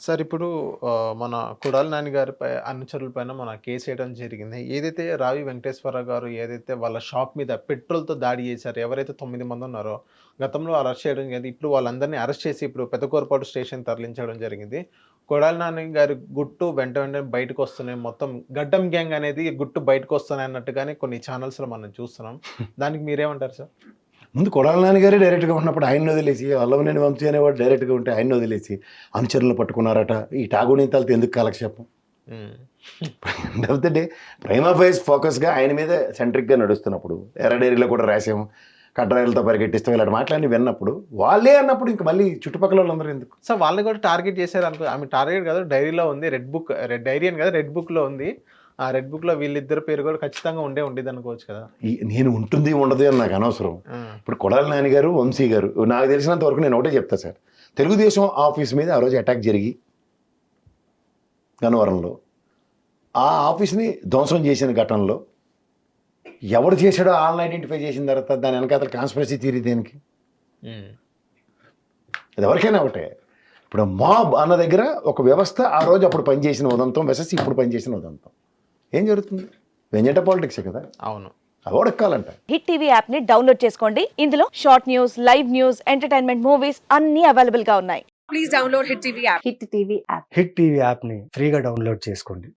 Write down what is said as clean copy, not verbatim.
Sir ఇప్పుడు మన కొడాలి నాని గారిపై అనుచరులపైన మన కేసు వేయడం జరిగింది. ఏదైతే రావి వెంకటేశ్వరరావు గారు ఏదైతే వాళ్ళ షాప్ మీద పెట్రోల్‌తో దాడి చేశారో, ఎవరైతే 9 మందున్నారో, గతంలో అరెస్ట్ చేయడం జరిగింది. ఇప్పుడు వాళ్ళందరిని అరెస్ట్ చేసి ఇప్పుడు పెద్దకోరపాడు స్టేషన్‌కి తరలించడం జరిగింది. కొడాలి నాని గారి గుట్టు వెంట వెంటనే బయటకొస్తున్నాయి. మొత్తం గడ్డం గ్యాంగ్ అనేది గుట్టు బయటకొస్తున్నాయి అన్నట్టుగానే కొన్ని ఛానల్స్‌లో మనం చూస్తున్నాం. దానికి మీరేమంటారు సార్? ముందు కొడాలి నాని గారే డైరెక్ట్‌గా ఉన్నప్పుడు ఆయన్ని వదిలేసి, వల్లభనేని వంశీ అనేవాడు డైరెక్ట్‌గా ఉంటే ఆయన్ని వదిలేసి, అనుచరులను పట్టుకున్నారట. ఈ టాగునీతాలతో ఎందుకు కాలక్షేపం? హ్మ్. End of the day prima facie ఫోకస్‌గా ఆయన మీదే సెంట్రిక్‌గా నడుస్తున్నప్పుడు, ఎర్ర డైరీలో కూడా రాసాము. కడ్రాయిలతో పరిగెట్టిస్తాం ఇలాంటి మాటలన్నీ విన్నప్పుడు, వాళ్ళే అన్నప్పుడు ఇంక మళ్ళీ చుట్టుపక్కల వాళ్ళందరూ ఎందుకు? సో, వాళ్ళని కూడా టార్గెట్ చేశారనుకో ఆమె టార్గెట్ కాదు డైరీలో ఉంది. రెడ్ డైరీ అని కాదు రెడ్ బుక్‌లో ఉంది. ఆ రెడ్ బుక్‌లో వీళ్ళిద్దరి పేరు కూడా ఖచ్చితంగా ఉండిద్దనుకోవచ్చు కదా! నేను ఉంటుంది, ఉండదు అని నాకు అనవసరం. ఆ! ఇప్పుడు కొడాలి నాని గారు, వంశీ గారు నాకు తెలిసినంత వరకు నేను ఒకటే చెప్తా సార్. తెలుగుదేశం ఆఫీస్ మీద ఆ రోజు అటాక్ జరిగి గన్నవరంలో, ఆ ఆఫీస్‌ని ధ్వంసం చేసిన ఘటనలో ఎవడు చేశాడో ఆళ్ళని ఐడెంటిఫై చేసిన తర్వాత దాని వెనకాతల కాన్స్పిరసీ థియరీ దేనికి? హ్మ్. అది ఎవరికైనా ఒకటే. ఇప్పుడు మాబ్ అన్న దగ్గర ఒక వ్యవస్థ ఆ రోజు అప్పుడు పనిచేసిన ఉదంతం వెసెస్ ఇప్పుడు పనిచేసిన ఉదంతం. ఏం జరుగుతుంది? వెంజట పాలిటిక్సే కదా! అవును. అవడెక్కాలంట. హిట్ టీవీ యాప్ ని డౌన్లోడ్ చేసుకోండి. ఇందులో short news, live news, entertainment movies అన్ని అవైలబుల్ గా ఉన్నాయి. Please download Hit TV app. Hit TV app. Hit TV యాప్ని ఫ్రీగా డౌన్లోడ్ చేసుకోండి.